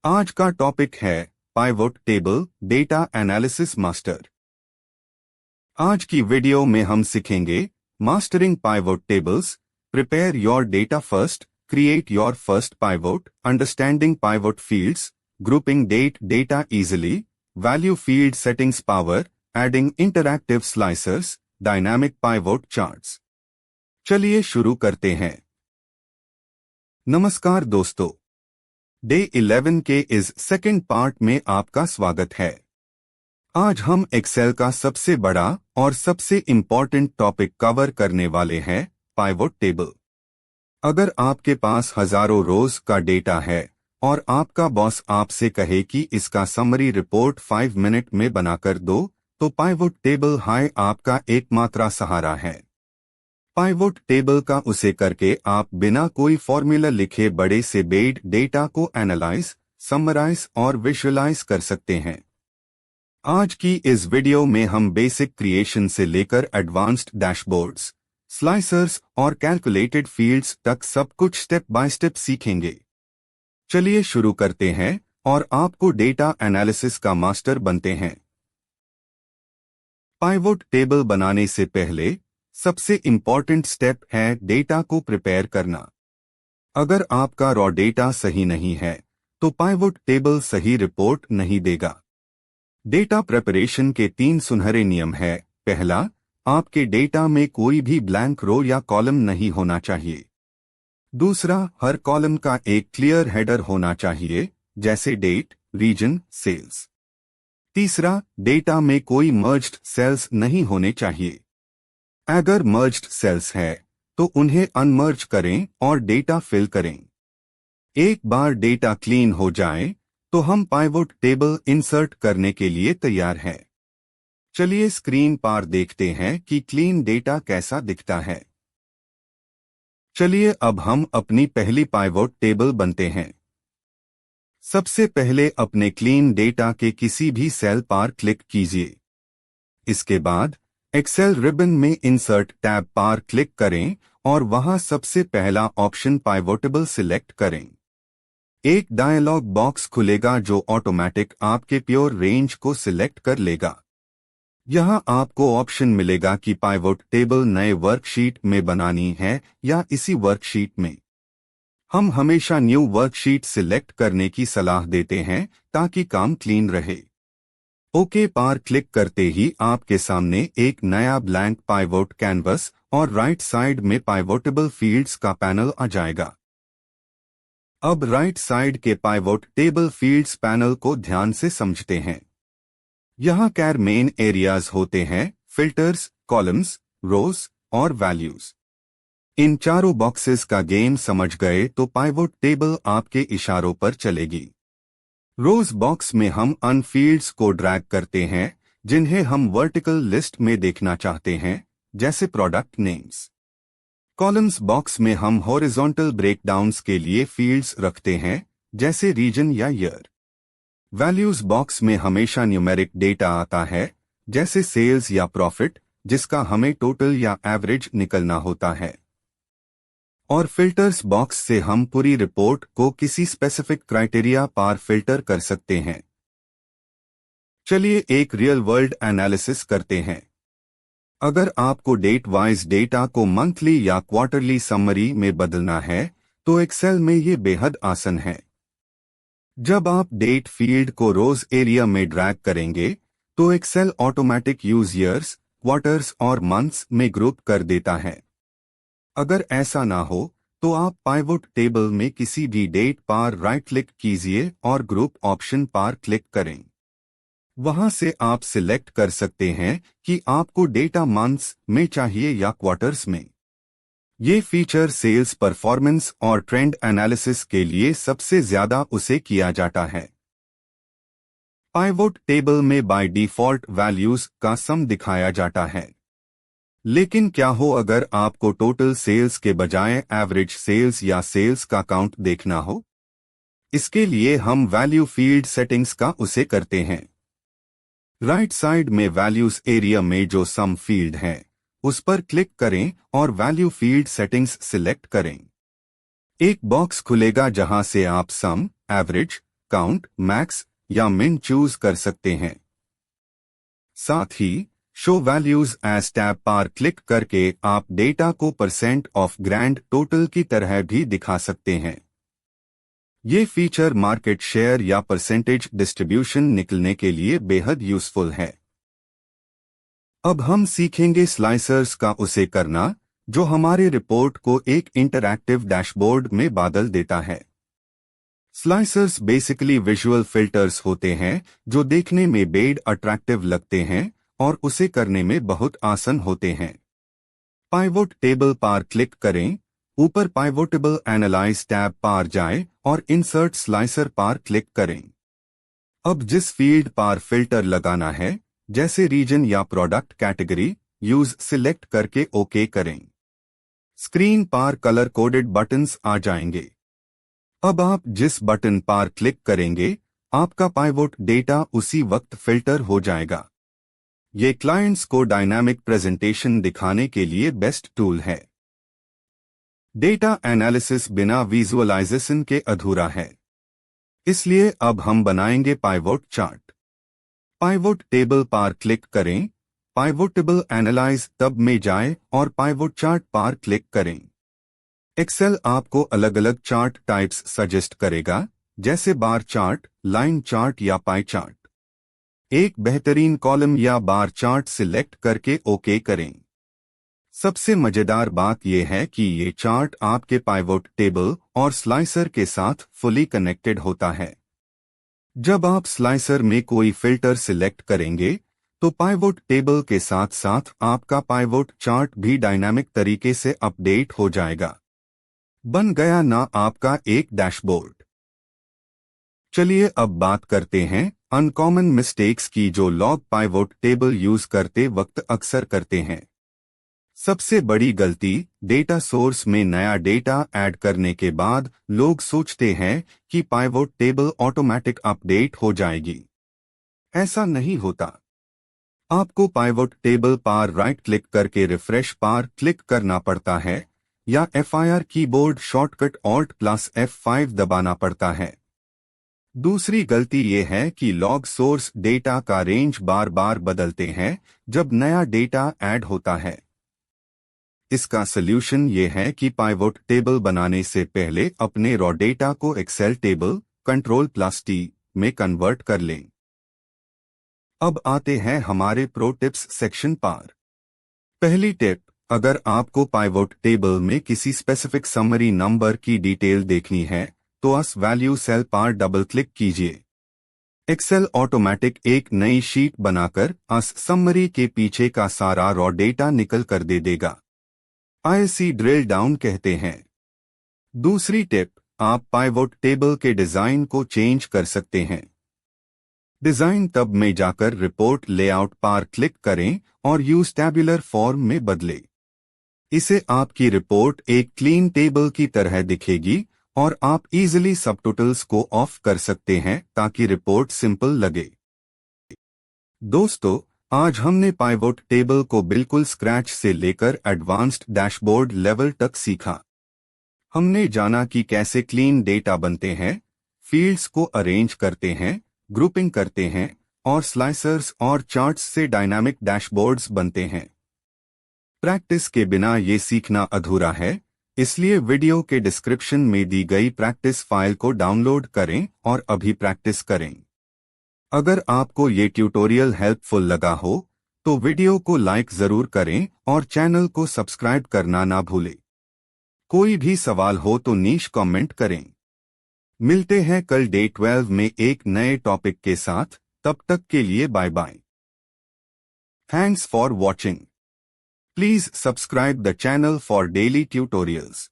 आज का टॉपिक है pivot table data analysis master. आज की वीडियो में हम सीखेंगे mastering pivot tables, prepare your data first, create your first pivot, understanding pivot fields, grouping data easily, value field settings power, adding interactive slicers, dynamic pivot charts. चलिए शुरू करते हैं। नमस्कार दोस्तों, डे 11 के इस सेकंड पार्ट में आपका स्वागत है। आज हम एक्सेल का सबसे बड़ा और सबसे इम्पॉर्टेंट टॉपिक कवर करने वाले हैं, पाइवोट टेबल। अगर आपके पास हजारों रोज का डेटा है और आपका बॉस आपसे कहे कि इसका समरी रिपोर्ट 5 मिनट में बनाकर दो, तो पाइवोट टेबल आपका एकमात्र सहारा है। पाइवोट टेबल का उसे करके आप बिना कोई फॉर्मूला लिखे बड़े से बेड डेटा को एनालाइज, समराइज और विजुअलाइज कर सकते हैं। आज की इस वीडियो में हम बेसिक क्रिएशन से लेकर एडवांस्ड डैशबोर्ड्स, स्लाइसर्स और कैलकुलेटेड फील्ड्स तक सब कुछ स्टेप बाय स्टेप सीखेंगे। चलिए शुरू करते हैं और आपको डेटा एनालिसिस का मास्टर बनते हैं। पाइवोट टेबल बनाने से पहले सबसे इम्पॉर्टेंट स्टेप है डेटा को प्रिपेयर करना। अगर आपका रॉ डेटा सही नहीं है तो पाइवोट टेबल सही रिपोर्ट नहीं देगा। डेटा प्रिपरेशन के 3 सुनहरे नियम है। पहला, आपके डेटा में कोई भी ब्लैंक रो या कॉलम नहीं होना चाहिए। दूसरा, हर कॉलम का एक क्लियर हेडर होना चाहिए, जैसे डेट, रीजन, सेल्स। तीसरा, डेटा में कोई मर्ज्ड सेल्स नहीं होने चाहिए। अगर मर्ज्ड सेल्स है तो उन्हें अनमर्ज करें और डेटा फिल करें। एक बार डेटा क्लीन हो जाए तो हम पाइवोट टेबल इंसर्ट करने के लिए तैयार हैं। चलिए स्क्रीन पर देखते हैं कि क्लीन डेटा कैसा दिखता है। चलिए अब हम अपनी पहली पाइवोट टेबल बनते हैं। सबसे पहले अपने क्लीन डेटा के किसी भी सेल पर क्लिक कीजिए। इसके बाद एक्सेल रिबन में इंसर्ट टैब पर क्लिक करें और वहां सबसे पहला ऑप्शन पाइवोटेबल सिलेक्ट करें। एक डायलॉग बॉक्स खुलेगा जो ऑटोमेटिक आपके प्योर रेंज को सिलेक्ट कर लेगा। यहां आपको ऑप्शन मिलेगा कि पाइवोट टेबल नए वर्कशीट में बनानी है या इसी वर्कशीट में। हम हमेशा न्यू वर्कशीट सिलेक्ट करने की सलाह देते हैं ताकि काम क्लीन रहे। ओके पर क्लिक करते ही आपके सामने एक नया ब्लैंक पाइवोट कैनवस और राइट साइड में पाइवोटेबल फील्ड्स का पैनल आ जाएगा। अब राइट साइड के पाइवोट टेबल फील्ड्स पैनल को ध्यान से समझते हैं। यहाँ कैर मेन एरियाज होते हैं, फिल्टर्स, कॉलम्स, रोज और वैल्यूज। इन चारों बॉक्सेस का गेम समझ गए तो पाइवोट टेबल आपके इशारों पर चलेगी। रोज बॉक्स में हम अन फील्ड्स को ड्रैग करते हैं जिन्हें हम वर्टिकल लिस्ट में देखना चाहते हैं, जैसे प्रोडक्ट नेम्स। कॉलम्स बॉक्स में हम हॉरिजॉन्टल ब्रेकडाउन्स के लिए फील्ड्स रखते हैं, जैसे रीजन या ईयर। वैल्यूज बॉक्स में हमेशा न्यूमेरिक डेटा आता है, जैसे सेल्स या प्रॉफिट, जिसका हमें टोटल या एवरेज निकलना होता है। और फिल्टर्स बॉक्स से हम पूरी रिपोर्ट को किसी स्पेसिफिक क्राइटेरिया पर फिल्टर कर सकते हैं। चलिए एक रियल वर्ल्ड एनालिसिस करते हैं। अगर आपको डेट वाइज डेटा को मंथली या क्वार्टरली समरी में बदलना है तो एक्सेल में ये बेहद आसान है। जब आप डेट फील्ड को रोज एरिया में ड्रैग करेंगे तो Excel automatic use years, quarters और मंथ्स में ग्रुप कर देता है। अगर ऐसा ना हो तो आप पाइवोट टेबल में किसी भी डेट पर राइट क्लिक कीजिए और ग्रुप ऑप्शन पर क्लिक करें। वहां से आप सिलेक्ट कर सकते हैं कि आपको डेटा मंथ्स में चाहिए या क्वार्टर्स में। ये फीचर सेल्स परफॉर्मेंस और ट्रेंड एनालिसिस के लिए सबसे ज्यादा उसे किया जाता है। पाइवोट टेबल में बाय डिफॉल्ट वैल्यूज का सम दिखाया जाता है। लेकिन क्या हो अगर आपको टोटल सेल्स के बजाय एवरेज सेल्स या सेल्स का काउंट देखना हो? इसके लिए हम वैल्यू फील्ड सेटिंग्स का उसे करते हैं। राइट साइड में वैल्यूज एरिया में जो सम फील्ड है उस पर क्लिक करें और वैल्यू फील्ड सेटिंग्स सिलेक्ट करें। एक बॉक्स खुलेगा जहां से आप सम, एवरेज, काउंट, मैक्स या मिन चूज कर सकते हैं। साथ ही शो वैल्यूज एज टैब पर क्लिक करके आप डेटा को परसेंट ऑफ ग्रैंड टोटल की तरह भी दिखा सकते हैं। ये फीचर मार्केट शेयर या परसेंटेज डिस्ट्रीब्यूशन निकलने के लिए बेहद यूजफुल है। अब हम सीखेंगे स्लाइसर्स का उसे करना जो हमारे रिपोर्ट को एक इंटरैक्टिव डैशबोर्ड में बदल देता है। स्लाइसर्स बेसिकली विजुअल फिल्टर्स होते हैं जो देखने में बेहद अट्रैक्टिव लगते हैं और उसे करने में बहुत आसान होते हैं। पाइवोट टेबल पर क्लिक करें, ऊपर पाइवोटेबल एनालाइज टैब पर जाएं और इंसर्ट स्लाइसर पर क्लिक करें। अब जिस फील्ड पर फिल्टर लगाना है, जैसे रीजन या प्रोडक्ट कैटेगरी, यूज सिलेक्ट करके ओके करें। स्क्रीन पर कलर कोडेड बटन्स आ जाएंगे। अब आप जिस बटन पर क्लिक करेंगे, आपका पाइवोट डेटा उसी वक्त फिल्टर हो जाएगा। ये क्लाइंट्स को डायनामिक प्रेजेंटेशन दिखाने के लिए बेस्ट टूल है। डेटा एनालिसिस बिना विजुअलाइजेशन के अधूरा है, इसलिए अब हम बनाएंगे पाइवोट चार्ट। पाइवोट टेबल पर क्लिक करें, पाइवोटेबल एनालाइज टैब में जाएं और पाइवोट चार्ट पर क्लिक करें। एक्सेल आपको अलग अलग चार्ट टाइप्स सजेस्ट करेगा, जैसे बार चार्ट, लाइन चार्ट या पाई चार्ट। एक बेहतरीन कॉलम या बार चार्ट सिलेक्ट करके ओके करें। सबसे मजेदार बात यह है कि ये चार्ट आपके पाइवोट टेबल और स्लाइसर के साथ फुली कनेक्टेड होता है। जब आप स्लाइसर में कोई फिल्टर सिलेक्ट करेंगे, तो पाइवोट टेबल के साथ साथ आपका पाइवोट चार्ट भी डायनामिक तरीके से अपडेट हो जाएगा। बन गया ना आपका एक डैशबोर्ड। चलिए अब बात करते हैं अनकॉमन मिस्टेक्स की जो लोग पाइवोट टेबल यूज करते वक्त अक्सर करते हैं। सबसे बड़ी गलती, डेटा सोर्स में नया डेटा ऐड करने के बाद लोग सोचते हैं कि पाइवोट टेबल ऑटोमेटिक अपडेट हो जाएगी। ऐसा नहीं होता। आपको पाइवोट टेबल पर राइट क्लिक करके रिफ्रेश पर क्लिक करना पड़ता है या FIR कीबोर्ड शॉर्टकट Alt+F5 दबाना पड़ता है। दूसरी गलती यह है कि लॉग सोर्स डेटा का रेंज बार बार बदलते हैं जब नया डेटा ऐड होता है। इसका सल्यूशन ये है कि पाइवोट टेबल बनाने से पहले अपने रॉ डेटा को एक्सेल टेबल Ctrl+T में कन्वर्ट कर लें। अब आते हैं हमारे प्रो टिप्स सेक्शन पर। पहली टिप, अगर आपको पाइवोट टेबल में किसी स्पेसिफिक समरी नंबर की डिटेल देखनी है, तो अस वैल्यू सेल पर डबल क्लिक कीजिए। एक्सेल ऑटोमेटिक एक नई शीट बनाकर अस समरी के पीछे का सारा रॉ डेटा निकल कर दे देगा। IC ड्रिल डाउन कहते हैं। दूसरी टिप, आप पाइवोट टेबल के डिजाइन को चेंज कर सकते हैं। डिजाइन टैब में जाकर रिपोर्ट लेआउट पर क्लिक करें और यूज टैब्यूलर फॉर्म में बदलें। इसे आपकी रिपोर्ट एक क्लीन टेबल की तरह दिखेगी और आप इजीली सबटोटल्स को ऑफ कर सकते हैं ताकि रिपोर्ट सिंपल लगे। दोस्तों, आज हमने पाइवोट टेबल को बिल्कुल स्क्रैच से लेकर एडवांस्ड डैशबोर्ड लेवल तक सीखा। हमने जाना कि कैसे क्लीन डेटा बनते हैं, फील्ड्स को अरेंज करते हैं, ग्रुपिंग करते हैं और स्लाइसर्स और चार्ट्स से डायनामिक डैशबोर्ड्स बनते हैं। प्रैक्टिस के बिना ये सीखना अधूरा है, इसलिए वीडियो के डिस्क्रिप्शन में दी गई प्रैक्टिस फाइल को डाउनलोड करें और अभी प्रैक्टिस करें। अगर आपको ये ट्यूटोरियल हेल्पफुल लगा हो, तो वीडियो को लाइक जरूर करें और चैनल को सब्सक्राइब करना ना भूलें। कोई भी सवाल हो तो नीचे कमेंट करें। मिलते हैं कल डे 12 में एक नए टॉपिक के साथ, तब तक के लिए bye bye. Thanks for watching. Please subscribe the channel for daily tutorials.